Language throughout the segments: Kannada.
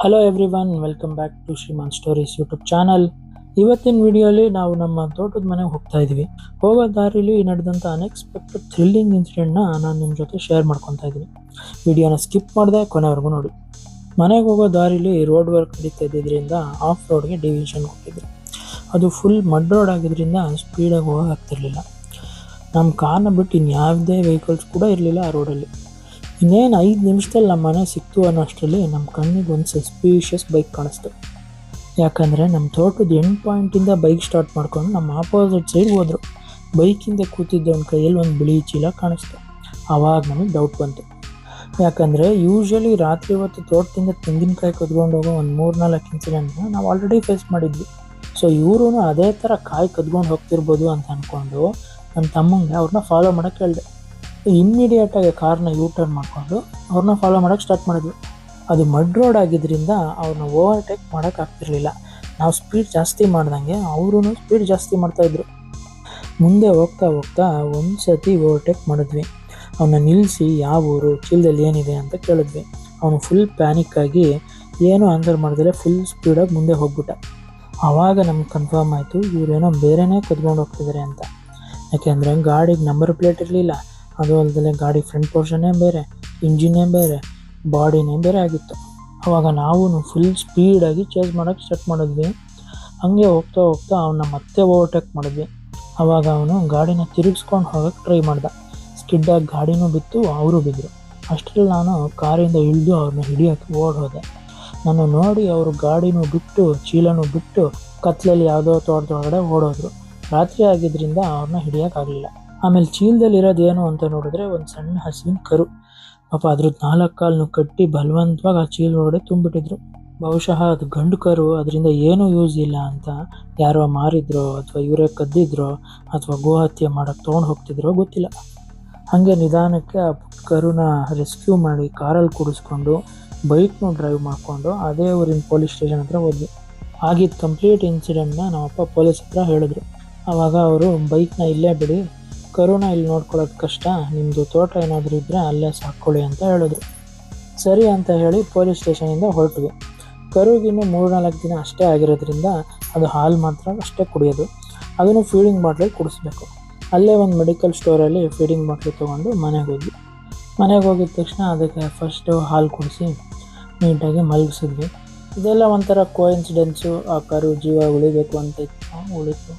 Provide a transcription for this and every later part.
Hello everyone, welcome back to Shriman stories YouTube channel. ಇವತ್ತಿನ ವಿಡಿಯೋಲಿ ನಾವು ನಮ್ಮ ತೋಟದ ಮನೆಗೆ ಹೋಗ್ತಾ ಇದ್ವಿ. ಹೋಗೋ ದಾರಿಲಿ ನಡೆದಂಥ ಅನ್ಎಕ್ಸ್ಪೆಕ್ಟೆಡ್ ಥ್ರಿಲ್ಲಿಂಗ್ ಇನ್ಸಿಡೆಂಟ್ನ ನಾನು ನಿಮ್ಮ ಜೊತೆ ಶೇರ್ ಮಾಡ್ಕೊತಾ ಇದ್ದೀನಿ. ವಿಡಿಯೋನ ಸ್ಕಿಪ್ ಮಾಡಿದೆ ಕೊನೆವರೆಗೂ ನೋಡಿ. ಮನೆಗೆ ಹೋಗೋ ದಾರಿಲಿ ರೋಡ್ ವರ್ಕ್ ನಡೀತಾ ಇದ್ದಿದ್ದರಿಂದ ಆಫ್ ರೋಡ್ಗೆ ಡಿವಿಷನ್ ಕೊಟ್ಟಿದ್ರು. ಅದು ಫುಲ್ ಮಡ್ ರೋಡ್ ಆಗಿದ್ದರಿಂದ ಸ್ಪೀಡಾಗಿ ಹೋಗೋಕೆ ಆಗ್ತಿರ್ಲಿಲ್ಲ. ನಮ್ಮ ಕಾರ್ನ ಬಿಟ್ಟು ಇನ್ಯಾವುದೇ ವೆಹಿಕಲ್ಸ್ ಕೂಡ ಇರಲಿಲ್ಲ ಆ ರೋಡಲ್ಲಿ. ಇನ್ನೇನು 5 ನಿಮಿಷದಲ್ಲಿ ನಮ್ಮ ಮನೆ ಸಿಕ್ತು ಅನ್ನೋಷ್ಟರಲ್ಲಿ ನಮ್ಮ ಕಣ್ಣಿಗೆ ಒಂದು ಸಸ್ಪೀಷಿಯಸ್ ಬೈಕ್ ಕಾಣಿಸ್ತು. ಯಾಕಂದರೆ ನಮ್ಮ ತೋಟದ ಎಂಡ್ ಪಾಯಿಂಟಿಂದ ಬೈಕ್ ಸ್ಟಾರ್ಟ್ ಮಾಡ್ಕೊಂಡು ನಮ್ಮ ಆಪೋಸಿಟ್ ಸೈಡ್ ಹೋದರು. ಬೈಕಿಂದ ಕೂತಿದ್ದವನ ಕೈಯಲ್ಲಿ ಒಂದು ಬಿಳಿ ಚೀಲ ಕಾಣಿಸ್ತು. ಆವಾಗ ನಮಗೆ ಡೌಟ್ ಬಂತು. ಯಾಕಂದರೆ ಯೂಶ್ವಲಿ ರಾತ್ರಿ ಹೊತ್ತು ತೋಟದಿಂದ ತೆಂಗಿನಕಾಯಿ ಕದ್ಕೊಂಡು ಹೋಗೋ ಒಂದು 3-4 ಇನ್ಸಿಡೆಂಟ್ನ ನಾವು ಆಲ್ರೆಡಿ ಫೇಸ್ ಮಾಡಿದ್ವಿ. ಸೊ ಇವರು ಅದೇ ಥರ ಕಾಯಿ ಕದ್ಕೊಂಡು ಹೋಗ್ತಿರ್ಬೋದು ಅಂತ ಅಂದ್ಕೊಂಡು ನನ್ನ ತಮ್ಮಂಗೆ ಅವ್ರನ್ನ ಫಾಲೋ ಮಾಡೋಕ್ಕೆ ಹೇಳಿದೆ. ಇಮ್ಮಿಡಿಯೇಟಾಗಿ ಕಾರ್ನ ಯೂಟರ್ನ್ ಮಾಡಿಕೊಂಡು ಅವ್ರನ್ನ ಫಾಲೋ ಮಾಡೋಕ್ಕೆ ಸ್ಟಾರ್ಟ್ ಮಾಡಿದ್ವಿ. ಅದು ಮಡ್ ರೋಡ್ ಆಗಿದ್ದರಿಂದ ಅವ್ರನ್ನ ಓವರ್ಟೇಕ್ ಮಾಡೋಕ್ಕಾಗ್ತಿರ್ಲಿಲ್ಲ. ನಾವು ಸ್ಪೀಡ್ ಜಾಸ್ತಿ ಮಾಡ್ದಂಗೆ ಅವರು ಸ್ಪೀಡ್ ಜಾಸ್ತಿ ಮಾಡ್ತಾಯಿದ್ರು. ಮುಂದೆ ಹೋಗ್ತಾ ಹೋಗ್ತಾ ಒಂದು ಸತಿ ಓವರ್ಟೇಕ್ ಮಾಡಿದ್ವಿ. ಅವನ್ನ ನಿಲ್ಲಿಸಿ ಯಾವ ಊರು, ಚೀಲದಲ್ಲಿ ಏನಿದೆ ಅಂತ ಕೇಳಿದ್ವಿ. ಅವನು ಫುಲ್ ಪ್ಯಾನಿಕ್ಕಾಗಿ ಏನೂ ಆನ್ಸರ್ ಮಾಡಿದ್ರೆ ಫುಲ್ ಸ್ಪೀಡಾಗಿ ಮುಂದೆ ಹೋಗ್ಬಿಟ್ಟ. ಆವಾಗ ನಮ್ಗೆ ಕನ್ಫರ್ಮ್ ಆಯಿತು ಇವರೇನೋ ಬೇರೆಯೇ ಕದ್ಕೊಂಡು ಹೋಗ್ತಿದ್ದಾರೆ ಅಂತ. ಯಾಕೆಂದರೆ ಗಾಡಿಗೆ ನಂಬರ್ ಪ್ಲೇಟ್ ಇರಲಿಲ್ಲ. ಅದು ಅಲ್ಲದೆ ಗಾಡಿ ಫ್ರಂಟ್ ಪೋರ್ಷನ್ನೇ ಬೇರೆ, ಇಂಜಿನ್ನೇ ಬೇರೆ, ಬಾಡಿನೇ ಬೇರೆ ಆಗಿತ್ತು. ಆವಾಗ ನಾವು ಫುಲ್ ಸ್ಪೀಡಾಗಿ ಚೇಸ್ ಮಾಡೋಕ್ಕೆ ಸ್ಟಾರ್ಟ್ ಮಾಡಿದ್ವಿ. ಹಾಗೆ ಹೋಗ್ತಾ ಹೋಗ್ತಾ ಅವನ್ನ ಮತ್ತೆ ಓವರ್ಟೇಕ್ ಮಾಡಿದ್ವಿ. ಆವಾಗ ಅವನು ಗಾಡಿನ ತಿರುಗಿಸ್ಕೊಂಡು ಹೋಗೋಕ್ಕೆ ಟ್ರೈ ಮಾಡ್ದ. ಸ್ಕಿಡ್ಡಾಗಿ ಗಾಡಿನೂ ಬಿತ್ತು, ಅವರು ಬಿದ್ದರು. ಅಷ್ಟರಲ್ಲಿ ನಾನು ಕಾರಿಂದ ಇಳಿದು ಅವ್ರನ್ನ ಹಿಡಿಯೋಕ್ಕೆ ಓಡೋದೆ. ನಾನು ನೋಡಿ ಅವರು ಗಾಡಿನೂ ಬಿಟ್ಟು ಚೀಲನೂ ಬಿಟ್ಟು ಕತ್ತಲಲ್ಲಿ ಯಾವುದೋ ತೋಟದೊಳಗಡೆ ಓಡೋದ್ರು. ರಾತ್ರಿ ಆಗಿದ್ದರಿಂದ ಅವ್ರನ್ನ ಹಿಡಿಯೋಕ್ಕಾಗಲಿಲ್ಲ. ಆಮೇಲೆ ಚೀಲದಲ್ಲಿ ಇರೋದೇನು ಅಂತ ನೋಡಿದ್ರೆ ಒಂದು ಸಣ್ಣ ಹಸುವಿನ ಕರು. ಪಾಪ ಅದ್ರದ್ದು 4 ಕಾಲನ್ನು ಕಟ್ಟಿ ಬಲವಂತವಾಗಿ ಆ ಚೀಲ ಒಳಗಡೆ ತುಂಬಿಟ್ಟಿದ್ರು. ಬಹುಶಃ ಅದು ಗಂಡು ಕರು, ಅದರಿಂದ ಏನೂ ಯೂಸ್ ಇಲ್ಲ ಅಂತ ಯಾರೋ ಮಾರಿದ್ರೋ ಅಥವಾ ಇವರೇ ಕದ್ದಿದ್ರೋ ಅಥವಾ ಗೋಹತ್ಯೆ ಮಾಡೋಕ್ಕೆ ತೊಗೊಂಡು ಹೋಗ್ತಿದ್ರೋ ಗೊತ್ತಿಲ್ಲ. ಹಾಗೆ ನಿಧಾನಕ್ಕೆ ಆ ಕರುನ ರೆಸ್ಕ್ಯೂ ಮಾಡಿ ಕಾರಲ್ಲಿ ಕೂಡಿಸ್ಕೊಂಡು ಬೈಕ್ನೂ ಡ್ರೈವ್ ಮಾಡಿಕೊಂಡು ಅದೇ ಊರಿನ ಪೊಲೀಸ್ ಸ್ಟೇಷನ್ ಹತ್ರ ಹೋದ್ವಿ. ಆಗಿದ್ದ ಕಂಪ್ಲೀಟ್ ಇನ್ಸಿಡೆಂಟ್ನ ನಮ್ಮಪ್ಪ ಪೊಲೀಸ್ ಹತ್ರ ಹೇಳಿದ್ರು. ಆವಾಗ ಅವರು ಬೈಕ್ನ ಇಲ್ಲೇ ಬಿಡಿ, ಕರುನ ಇಲ್ಲಿ ನೋಡ್ಕೊಳ್ಳೋದು ಕಷ್ಟ, ನಿಮ್ಮದು ತೋಟ ಏನಾದರೂ ಇದ್ದರೆ ಅಲ್ಲೇ ಸಾಕ್ಕೊಳ್ಳಿ ಅಂತ ಹೇಳಿದ್ರು. ಸರಿ ಅಂತ ಹೇಳಿ ಪೊಲೀಸ್ ಸ್ಟೇಷನಿಂದ ಹೊರಟ್ವಿ. ಕರುಗಿನ್ನು 3-4 ದಿನ ಅಷ್ಟೇ ಆಗಿರೋದ್ರಿಂದ ಅದು ಹಾಲು ಮಾತ್ರ ಅಷ್ಟೇ ಕುಡಿಯೋದು. ಅದನ್ನು ಫೀಡಿಂಗ್ ಬಾಟ್ಲಿಗೆ ಕುಡಿಸ್ಬೇಕು. ಅಲ್ಲೇ ಒಂದು ಮೆಡಿಕಲ್ ಸ್ಟೋರಲ್ಲಿ ಫೀಡಿಂಗ್ ಬಾಟ್ಲಿ ತೊಗೊಂಡು ಮನೆಗೆ ಹೋದ್ವಿ. ಮನೆಗೆ ಹೋಗಿದ ತಕ್ಷಣ ಅದಕ್ಕೆ ಫಸ್ಟು ಹಾಲು ಕುಡಿಸಿ ನೀಟಾಗಿ ಮಲಗಿಸಿದ್ವಿ. ಇದೆಲ್ಲ ಒಂಥರ ಕೋಇನ್ಸಿಡೆನ್ಸು. ಆ ಕರು ಜೀವ ಉಳಿಬೇಕು ಅಂತ ಉಳಿತು.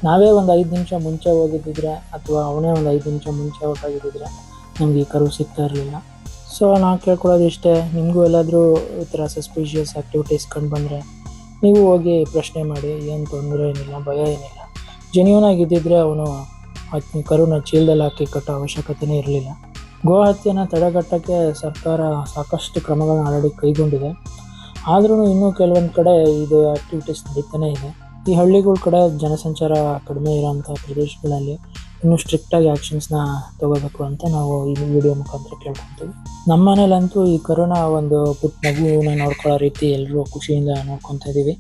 ನಾವೇ ಒಂದು 5 ನಿಮಿಷ ಮುಂಚೆ ಹೋಗಿದ್ದಿದ್ರೆ ಅಥವಾ ಅವನೇ ಒಂದು 5 ನಿಮಿಷ ಮುಂಚೆ ಹೊರಟಾಗಿದ್ದಿದ್ರೆ ನಮ್ಗೆ ಈ ಕರು ಸಿಗ್ತಾ ಇರಲಿಲ್ಲ. ಸೊ ನಾವು ಕೇಳ್ಕೊಳ್ಳೋದು ಇಷ್ಟೇ, ನಿಮಗೂ ಎಲ್ಲಾದರೂ ಈ ಥರ ಸಸ್ಪಿಷಿಯಸ್ ಆ್ಯಕ್ಟಿವಿಟೀಸ್ ಕಂಡು ಬಂದರೆ ನೀವು ಹೋಗಿ ಪ್ರಶ್ನೆ ಮಾಡಿ, ಏನು ತೊಂದರೆ ಏನಿಲ್ಲ, ಭಯ ಏನಿಲ್ಲ. ಜೆನ್ಯೂನ್ ಆಗಿದ್ದಿದ್ರೆ ಅವನು ಕರುನ ಚೀಲದಲ್ಲಿ ಹಾಕಿ ಕಟ್ಟೋ ಅವಶ್ಯಕತೆಯೇ ಇರಲಿಲ್ಲ. ಗೋಹತ್ಯೆನ ತಡೆಗಟ್ಟೋಕ್ಕೆ ಸರ್ಕಾರ ಸಾಕಷ್ಟು ಕ್ರಮಗಳನ್ನ ಆಲ್ರೆಡಿ ಕೈಗೊಂಡಿದೆ. ಆದ್ರೂ ಇನ್ನೂ ಕೆಲವೊಂದು ಕಡೆ ಇದು ಆ್ಯಕ್ಟಿವಿಟೀಸ್ ನಡೀತಾನೇ ಇದೆ. ಈ ಹಳ್ಳಿಗಳ ಕಡೆ ಜನಸಂಚಾರ ಕಡಿಮೆ ಇರೋಂಥ ಪ್ರದೇಶಗಳಲ್ಲಿ ಇನ್ನೂ ಸ್ಟ್ರಿಕ್ಟಾಗಿ ಆ್ಯಕ್ಷನ್ಸ್ನ ತೊಗೋಬೇಕು ಅಂತ ನಾವು ಈ ವಿಡಿಯೋ ಮುಖಾಂತರ ಕೇಳ್ಕೊತೀವಿ. ನಮ್ಮ ಮನೇಲಂತೂ ಈ ಕರೋನಾ ಒಂದು ಪುಟ್ಟ ಮಗುನ ನೋಡ್ಕೊಳ್ಳೋ ರೀತಿ ಎಲ್ಲರೂ ಖುಷಿಯಿಂದ ನೋಡ್ಕೊತಾ ಇದ್ದೀವಿ.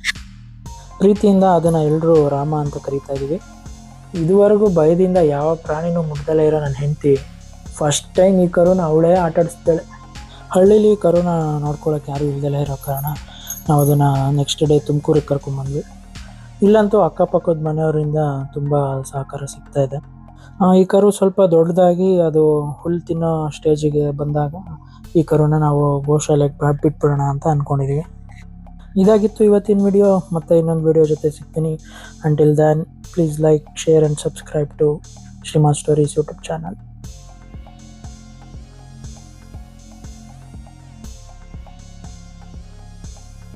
ಪ್ರೀತಿಯಿಂದ ಅದನ್ನು ಎಲ್ಲರೂ ರಾಮ ಅಂತ ಕರೀತಾ ಇದ್ದೀವಿ. ಇದುವರೆಗೂ ಭಯದಿಂದ ಯಾವ ಪ್ರಾಣಿನೂ ಮುಟ್ದಲೇ ಇರೋ ನನ್ನ ಹೆಂಡತಿ ಫಸ್ಟ್ ಟೈಮ್ ಈ ಕರೋನಾ ಅವಳೇ ಆಟಾಡಿಸ್ತಾಳೆ. ಹಳ್ಳೀಲಿ ಕರೋನಾ ನೋಡ್ಕೊಳ್ಳೋಕೆ ಯಾರೂ ಇಲ್ದಲೇ ಇರೋ ಕಾರಣ ನಾವು ಅದನ್ನು ನೆಕ್ಸ್ಟ್ ಡೇ ತುಮಕೂರಿಗೆ ಕರ್ಕೊಂಡ್ಬಂದ್ವಿ. ಇಲ್ಲಂತೂ ಅಕ್ಕಪಕ್ಕದ ಮನೆಯವರಿಂದ ತುಂಬ ಸಹಕಾರ ಸಿಗ್ತಾ ಇದೆ. ಈ ಕರು ಸ್ವಲ್ಪ ದೊಡ್ಡದಾಗಿ ಅದು ಹುಲ್ಲು ತಿನ್ನೋ ಸ್ಟೇಜಿಗೆ ಬಂದಾಗ ಈ ಕರುನ ನಾವು ಗೋಶಾಲೆಗೆ ಬಿಟ್ಬಿಡೋಣ ಅಂತ ಅಂದ್ಕೊಂಡಿದ್ದೀವಿ. ಇದಾಗಿತ್ತು ಇವತ್ತಿನ ವಿಡಿಯೋ. ಮತ್ತು ಇನ್ನೊಂದು ವಿಡಿಯೋ ಜೊತೆ ಸಿಗ್ತೀನಿ. Until then please like, share and subscribe to Shriman stories YouTube channel.